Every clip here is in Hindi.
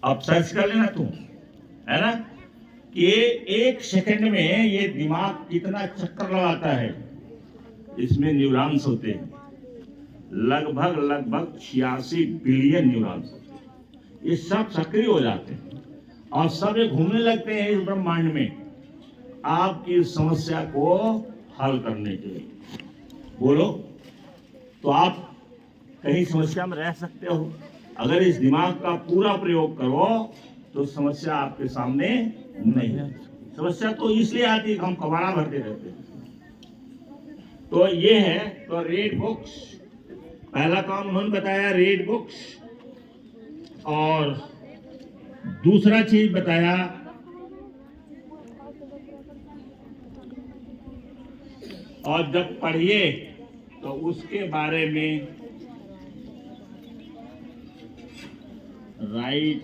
अब सर्च कर लेना तुम, है ना, कि एक सेकंड में ये दिमाग कितना चक्कर लगाता है। इसमें न्यूरॉन्स होते हैं, लगभग लगभग 86 बिलियन न्यूरॉन्स होते हैं। ये सब सक्रिय हो जाते हैं और सब ये घूमने लगते हैं इस ब्रह्मांड में आपकी समस्या को हल करने के लिए। बोलो, तो आप कहीं समस्या में रह सकते हो। अगर इस दिमाग का पूरा प्रयोग करो तो समस्या आपके सामने नहीं है। समस्या तो इसलिए आती है कि हम कबाड़ा भरते रहते हैं। तो ये है, तो रीड बुक्स, पहला काम उन्होंने बताया रीड बुक्स, और दूसरा चीज बताया और जब पढ़िए तो उसके बारे में राइट,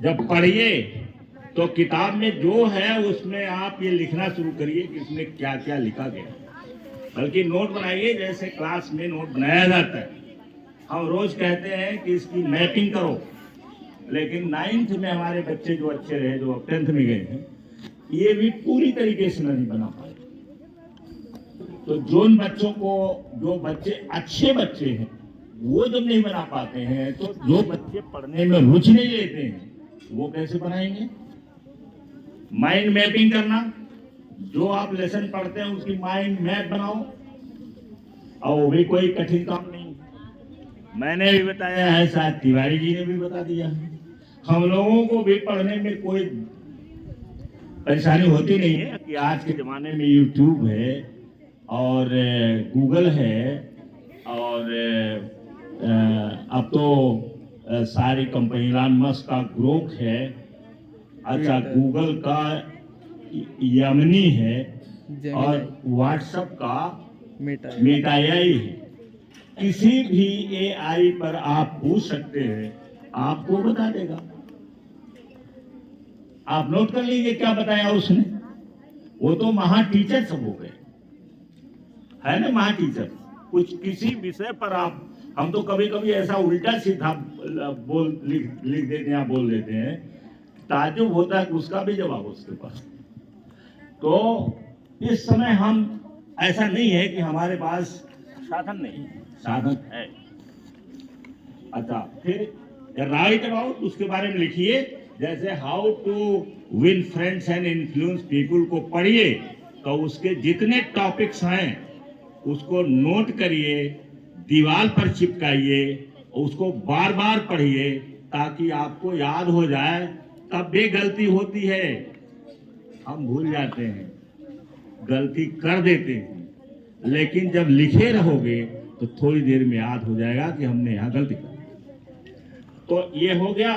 जब पढ़िए तो किताब में जो है उसमें आप ये लिखना शुरू करिए कि इसमें क्या क्या लिखा गया। बल्कि नोट बनाइए, जैसे क्लास में नोट बनाया जाता है। हम रोज कहते हैं कि इसकी मैपिंग करो, लेकिन 9th में हमारे बच्चे जो अच्छे रहे, जो 10th में गए हैं, ये भी पूरी तरीके से नहीं बना पाए। तो जो बच्चे अच्छे बच्चे हैं वो जब नहीं बना पाते हैं, तो जो बच्चे पढ़ने में रुचि नहीं लेते हैं वो कैसे बनाएंगे। माइंड मैपिंग करना, जो आप लेसन पढ़ते हैं उसकी माइंड मैप बनाओ, और वो भी कोई कठिन काम नहीं। मैंने भी बताया है, शायद तिवारी जी ने भी बता दिया। हम लोगों को भी पढ़ने में कोई परेशानी होती नहीं है कि आज के जमाने में यूट्यूब है और गूगल है, और अब तो सारी कंपनी, इलॉन मस्क का ग्रोक है, अच्छा गूगल का यमनी है, और व्हाट्सएप का मेटा एआई है। किसी भी एआई पर आप पूछ सकते हैं, आपको बता देगा। आप नोट कर लीजिए क्या बताया उसने। वो तो महा टीचर सब हो गए, है ना, महा टीचर। कुछ किसी विषय पर आप, हम तो कभी कभी ऐसा उल्टा सीधा लिख देते हैं, बोल देते हैं, ताज्जुब होता है कि उसका भी जवाब उसके पास। तो इस समय हम, ऐसा नहीं है कि हमारे पास साधन नहीं, साधन है। अच्छा, फिर राइट अबाउट, उसके बारे में लिखिए। जैसे how to win friends and influence people को पढ़िए, तो उसके जितने टॉपिक्स हैं उसको नोट करिए, दीवार पर चिपकाइए, उसको बार बार पढ़िए ताकि आपको याद हो जाए। तब भी गलती होती है, हम भूल जाते हैं, गलती कर देते हैं, लेकिन जब लिखे रहोगे तो थोड़ी देर में याद हो जाएगा कि हमने यहां गलती कर। तो ये हो गया।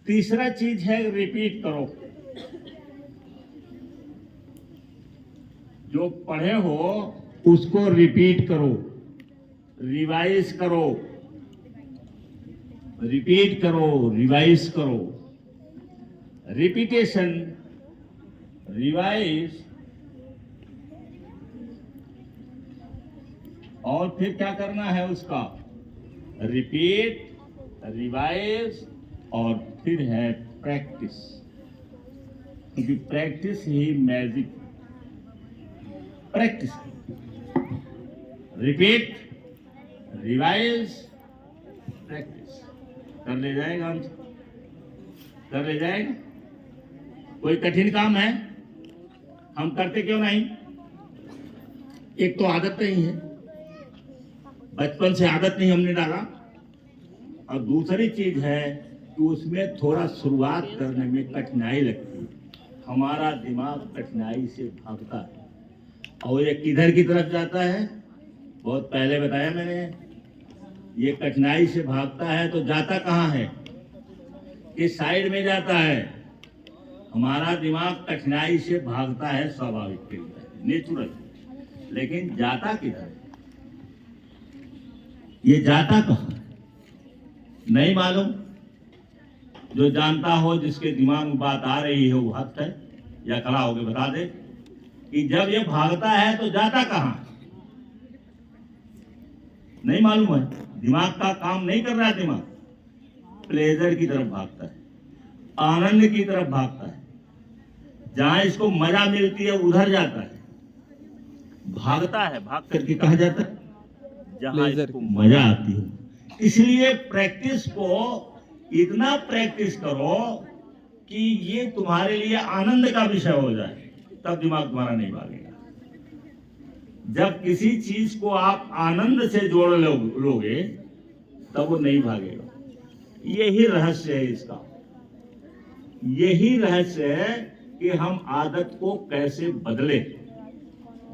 तीसरा चीज है रिपीट करो। जो पढ़े हो उसको रिपीट करो, रिवाइज करो, रिपीट करो, रिवाइज करो। रिपीटेशन, रिवाइज, और फिर क्या करना है उसका, रिपीट, रिवाइज, और फिर है प्रैक्टिस। क्योंकि प्रैक्टिस ही magic. Practice, repeat, revise, practice. कर ले जाएगा हमसे, कर ले जाएगा। कोई कठिन काम है, हम करते क्यों नहीं। एक तो आदत नहीं है, बचपन से आदत नहीं हमने डाला, और दूसरी चीज है कि उसमें थोड़ा शुरुआत करने में कठिनाई लगती है। हमारा दिमाग कठिनाई से भागता है, और ये किधर की तरफ जाता है, बहुत पहले बताया मैंने, ये कठिनाई से भागता है तो जाता कहाँ है, किस साइड में जाता है। हमारा दिमाग कठिनाई से भागता है स्वाभाविक के लिए, नेचुरल, लेकिन जाता किधर है, ये जाता कहाँ नहीं मालूम। जो जानता हो, जिसके दिमाग में बात आ रही हो, वो हक है या खड़ा होकर बता दे कि जब ये भागता है तो जाता कहाँ। नहीं मालूम है? दिमाग का काम नहीं कर रहा, दिमाग प्लेजर की तरफ भागता है, आनंद की तरफ भागता है, जहां इसको मजा मिलती है उधर जाता है, भागता है, भाग करके कहा जाता है जहां इसको मजा आती है। इसलिए प्रैक्टिस को इतना प्रैक्टिस करो कि ये तुम्हारे लिए आनंद का विषय हो जाए, तब दिमाग तुम्हारा नहीं भागेगा। जब किसी चीज को आप आनंद से जोड़ लोगे तब वो नहीं भागेगा। यही रहस्य है इसका, यही रहस्य है कि हम आदत को कैसे बदले।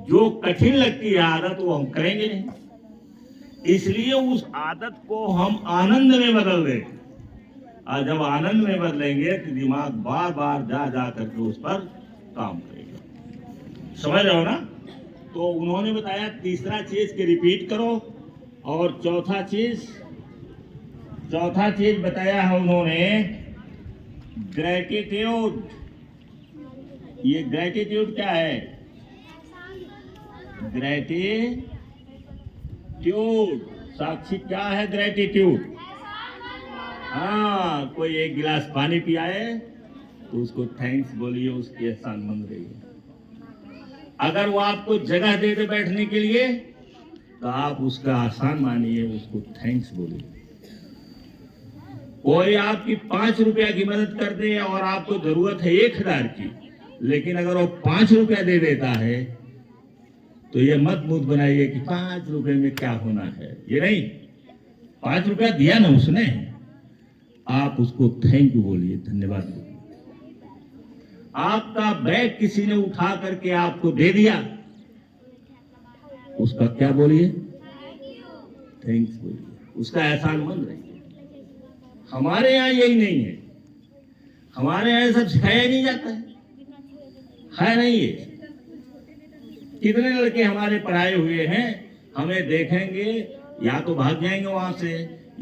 जो कठिन लगती है आदत वो हम करेंगे नहीं, इसलिए उस आदत को हम आनंद में बदल दें। और जब आनंद में बदलेंगे तो दिमाग बार बार जा करके उस पर काम करेगा। समझ रहे हो ना? तो उन्होंने बताया तीसरा चीज के रिपीट करो, और चौथा चीज बताया है उन्होंने ग्रेटिट्यूड। ये ग्रेटिट्यूड क्या है? ग्रेटिट्यूड साक्षी क्या है ग्रेटिट्यूड? हाँ, कोई एक गिलास पानी पियाए तो उसको थैंक्स बोलिए, उसके एहसानमंद रहिए। अगर वो आपको जगह दे दे बैठने के लिए तो आप उसका आसान मानिए, उसको थैंक्स बोलिए। कोई आपकी 5 रुपया की मदद कर दे और आपको जरूरत है 1000 की, लेकिन अगर वो 5 रुपया दे देता है तो ये मत मुंह बनाइए कि 5 रुपए में क्या होना है। ये नहीं, 5 रुपया दिया ना उसने, आप उसको थैंक यू बोलिए, धन्यवाद बोलिए। आपका बैग किसी ने उठा करके आपको दे दिया, उसका क्या बोलिए? थैंक्स बोलिए, उसका एहसानमंद रहिए। हमारे यहाँ यही नहीं है, हमारे यहाँ सब सिखाया नहीं जाता है नहीं है। कितने लड़के हमारे पढ़ाए हुए हैं, हमें देखेंगे या तो भाग जाएंगे वहां से,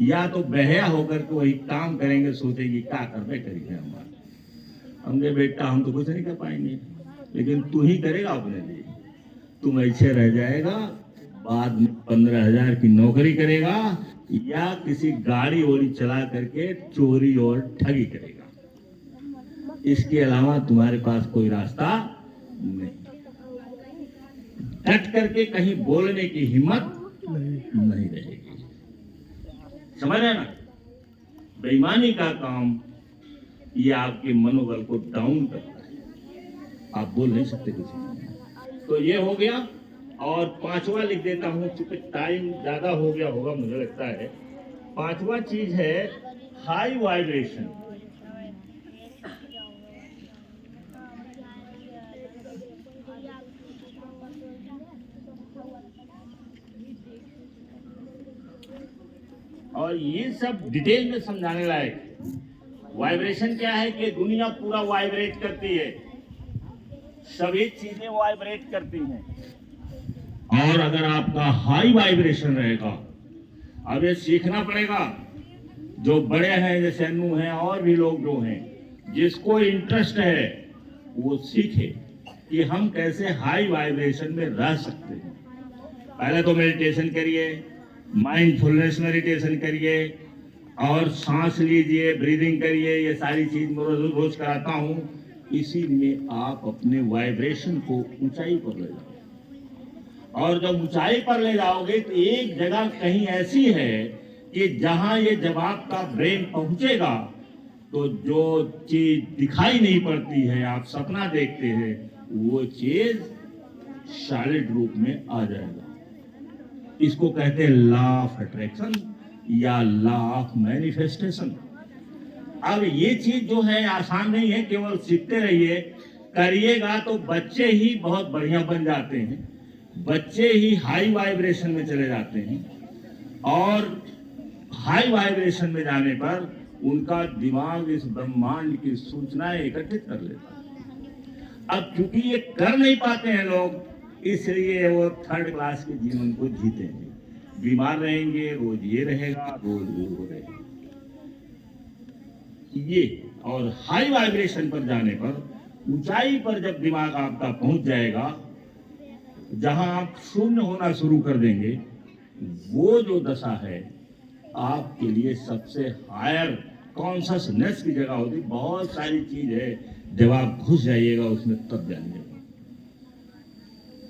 या तो बहया होकर के वही काम करेंगे, सोचेंगे क्या करते करेंगे हमारा। हमने बेटा हम तो कुछ नहीं कर पाएंगे, लेकिन तू ही करेगा अपने लिए। तुम ऐसे रह जाएगा, बाद में 15,000 की नौकरी करेगा या किसी गाड़ी वाड़ी चला करके चोरी और ठगी करेगा। इसके अलावा तुम्हारे पास कोई रास्ता नहीं। डट करके कहीं बोलने की हिम्मत नहीं रहेगी। समझ रहे ना? बेईमानी का काम ये आपके मनोबल को डाउन करता है, आप बोल नहीं सकते कुछ। तो ये हो गया, और 5वां लिख देता हूं क्योंकि टाइम ज्यादा हो गया होगा मुझे लगता है। 5वां चीज है हाई वाइब्रेशन। और ये सब डिटेल में समझाने लायक। वाइब्रेशन क्या है कि दुनिया पूरा वाइब्रेट करती है, सभी चीजें वाइब्रेट करती हैं। और अगर आपका हाई वाइब्रेशन रहेगा, अब ये सीखना पड़ेगा। जो बड़े हैं जैसे अनु हैं और भी लोग जो हैं, जिसको इंटरेस्ट है वो सीखे कि हम कैसे हाई वाइब्रेशन में रह सकते हैं। पहले तो मेडिटेशन करिए, माइंडफुलनेस मेडिटेशन करिए, और सांस लीजिए, ब्रीदिंग करिए। ये सारी चीज मैं रोज कराता हूं। इसी में आप अपने वाइब्रेशन को ऊंचाई पर ले जाओ, और जब ऊंचाई पर ले जाओगे तो एक जगह कहीं ऐसी है कि जहां ये जब आपका ब्रेन पहुंचेगा तो जो चीज दिखाई नहीं पड़ती है, आप सपना देखते हैं, वो चीज सॉलिड रूप में आ जाएगा। इसको कहते हैं लॉ ऑफ अट्रैक्शन या लॉ ऑफ मैनिफेस्टेशन। अब ये चीज जो है आसान नहीं है, केवल सीखते रहिए, करिएगा तो बच्चे ही बहुत बढ़िया बन जाते हैं, बच्चे ही हाई वाइब्रेशन में चले जाते हैं, और हाई वाइब्रेशन में जाने पर उनका दिमाग इस ब्रह्मांड की सूचनाएं एकत्रित कर लेता है। अब क्योंकि ये कर नहीं पाते हैं लोग, इसलिए वो 3rd क्लास के जीवन को जीते हैं। बीमार रहेंगे, रोज ये रहेगा, रोज वो रहेगा। ये और हाई वाइब्रेशन पर जाने पर, ऊंचाई पर जब दिमाग आपका पहुंच जाएगा, जहां आप शून्य होना शुरू कर देंगे, वो जो दशा है आपके लिए सबसे हायर कॉन्शसनेस की जगह होती। बहुत सारी चीज है, जब आप घुस जाइएगा उसमें तब जानिएगा,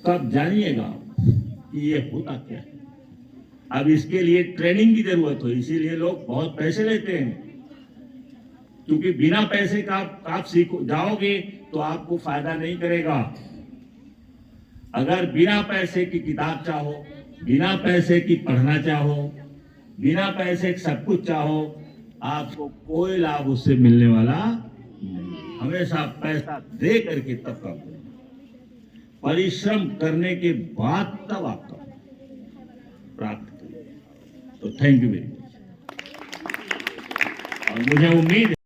तब जानिएगा कि ये होता क्या है। अब इसके लिए ट्रेनिंग की जरूरत हो, इसीलिए लोग बहुत पैसे लेते हैं, क्योंकि बिना पैसे का आप सीखो जाओगे तो आपको फायदा नहीं करेगा। अगर बिना पैसे की किताब चाहो, बिना पैसे की पढ़ना चाहो, बिना पैसे के सब कुछ चाहो, आपको कोई लाभ उससे मिलने वाला नहीं। हमेशा पैसा दे करके तब काम करें, परिश्रम करने के बाद तब आपका प्राप्त करें। तो थैंक यू वेरी मच। और मुझे उम्मीद है